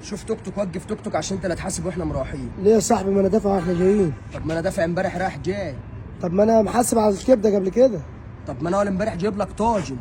شوف توك توك، وقف توك توك عشان انت اللي هتحاسب واحنا مروحين. ليه يا صاحبي؟ ما انا دافع واحنا جايين. طب ما انا دافع امبارح رايح جاي. طب ما انا محاسب على الكبده قبل كده. طب ما انا اول امبارح جايب لك طاجن.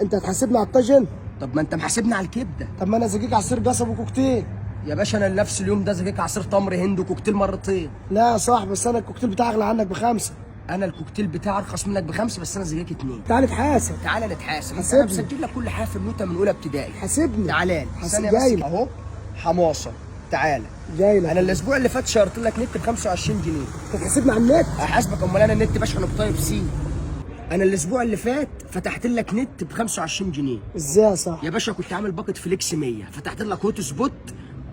انت هتحاسبني على الطاجن؟ طب ما انت محاسبني على الكبده. طب ما انا زكيك عصير قصب وكوكتيل. يا باشا انا نفس اليوم ده زكيك عصير تمر هند وكوكتيل مرتين. لا يا صاحبي، بس انا الكوكتيل بتاعي اغلى عنك ب5. انا الكوكتيل بتاعي ارخص منك ب5، بس انا زكيك 2. تعالى اتحاسب. تعالى نتحاسب. حاسبني. انا مسجل لك كل حاجه في النوته من اولى ابتدائي. حاسبني. تعالى لي حاسب ثانيه جاي بس لك. اهو. حماصه. تعالى. جاي لك. انا الاسبوع اللي فات شهرت لك نت ب 25 جنيه. انت تحاسبني على النت؟ احاسبك، امال انا النت باشحنه بطيب سي. انا الاسبوع اللي فات فتحت لك نت ب 25 جنيه. ازاي يا صاحبي؟ يا باشا كنت عامل باكت فليكس 100، فتحت لك هوت سبوت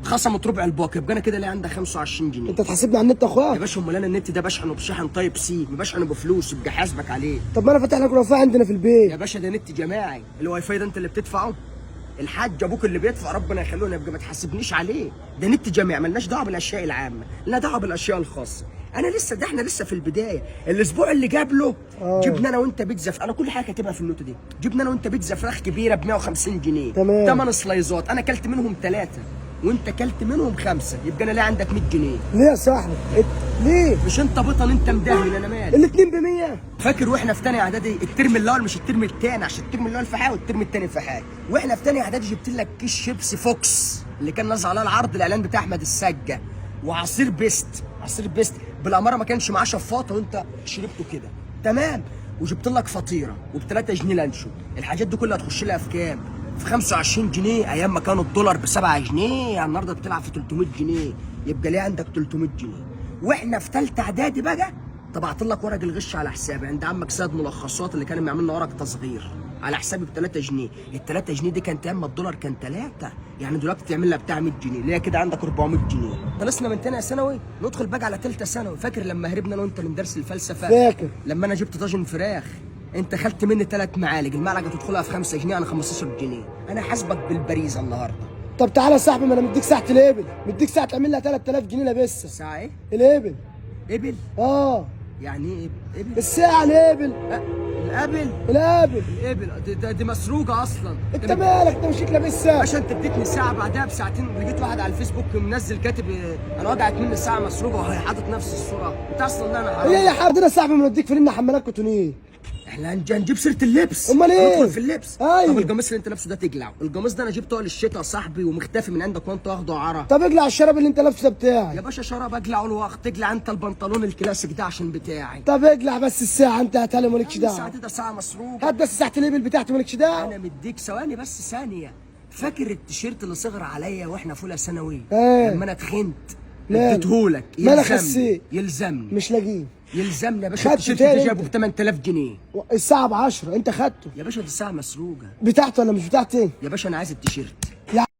خصمت ربع الباقه، يبقى انا كده ليه عندك 25 جنيه. انت تحاسبني على النت يا يا اخويا؟ باشا امال انا النت ده بشحنه بشحن طيب سي، بشحنه بفلوس، يبقى حاسبك عليه. طب ما انا فاتح لك واي فاي عندنا في يا البيت. باشا ده نت جماعي، الواي فاي ده انت اللي بتدفعه؟ الحاج ابوك اللي بيدفع، ربنا يخليه، يبقى ما تحاسبنيش عليه. ده نت جماعي، مالناش دعوه بالاشياء العامه، لا دعوه بالاشياء الخاصه. احنا لسه في البدايه. الاسبوع اللي قبله جبنا انا وانت بيتزا، انا كل حاجه كاتبها في النوت دي. جبنا انا وانت بيتزا فراخ كبيره ب 150 جنيه. تمام. 8 سلايزات، انا اكلت منهم 3 وانت اكلت منهم 5، يبقى انا ليه عندك 100 جنيه. ليه يا صاحبي؟ ليه؟ مش انت بطل، انت مدهن، انا مالي. الاتنين ب100. فاكر واحنا في تانية اعدادي الترم الاول مش الترم الثاني، عشان الترم الاول في حاجه والترم الثاني في حاجه. واحنا في تانية اعدادي جبت لك كيس شيبسي فوكس اللي كان نازل على العرض، الاعلان بتاع احمد السجه، وعصير بيست. عصير بيست بالاماره ما كانش معاه شفاطه وانت شربته كده تمام. وجبت لك فطيره وب3 جنيه لانشو. الحاجات دي كلها هتخش لها في كام؟ في 25 جنيه. ايام ما كان الدولار ب7 جنيه، يعني النهارده بتلعب في 300 جنيه، يبقى ليه عندك 300 جنيه. واحنا في ثالثه اعدادي بقى طبعت لك ورق الغش على حسابي عند عمك سيد ملخصات اللي كان بيعمل لنا ورق تصغير على حسابي ب3 جنيه. ال3 جنيه دي كانت ايام ما الدولار كان 3، يعني دلوقتي تعمل لها بتاع 100 جنيه، اللي هي كده عندك 400 جنيه. خلصنا من تانية ثانوي ندخل بقى على ثالثه ثانوي. فاكر لما هربنا انا وانت من درس الفلسفه؟ فاكر. لما انا جبت طاجن فراخ انت خدت مني 3 معالق، المعلقه تدخلها في 5 جنيه، يعني 15 جنيه. انا حاسبك بالبريزه النهارده. طب تعالى يا صاحبي، ما انا مديك ساعة الابل، مديك ساعة تعمل لها 3000 جنيه لابسها. ساعه ايه؟ الابل. ابل؟ اه. يعني ايه ابل؟ الساعة الابل. الابل؟ الابل. الابل دي مسروقه اصلا. انت مالك؟ انت مشيك لابسها. باشا انت اديتني ساعه، بعدها بساعتين لقيت واحد على الفيسبوك منزل كاتب انا وقعت مني الساعه مسروقه، وهي حاطط نفس الصوره. انت اصلا انا حرام. ايه يا حبيبي؟ ده صاحبي موديك فين حمالات كوتونيه. احنا هنجيب سيره اللبس. امال ايه؟ ندخل في اللبس. ايوه. طب القميص اللي انت لابسه ده تقلعه. القميص ده انا جبته للشتاء يا صاحبي ومختفي من عندك وانت واخده عرا. طب اقلع الشراب اللي انت لابسه ده بتاعي. يا باشا شراب اقلعه الوقت، تقلع انت البنطلون الكلاسيك ده عشان بتاعي. طب اقلع بس الساعة، انت هاتها لي مالكش الساعه دعوة. دي ده ساعه مسروقه. هات بس ساعة الابل بتاعتي مالكش دعوة. انا مديك ثواني بس ثانيه. فاكر التيشيرت اللي صغر عليا واحنا في اولى ثانوي؟ لما انا اتخنت اديتهولك. ما انا خسيت. يلزمني. مش لاقيه. يلزمني يا باشا. خدته التيشيرت ده تاني جابه انت. ب 8000 جنيه. الساعة ب10، انت خدته. يا باشا دي الساعه مسروقه. بتاعته ولا مش بتاعتي؟ يا باشا انا عايز التيشيرت.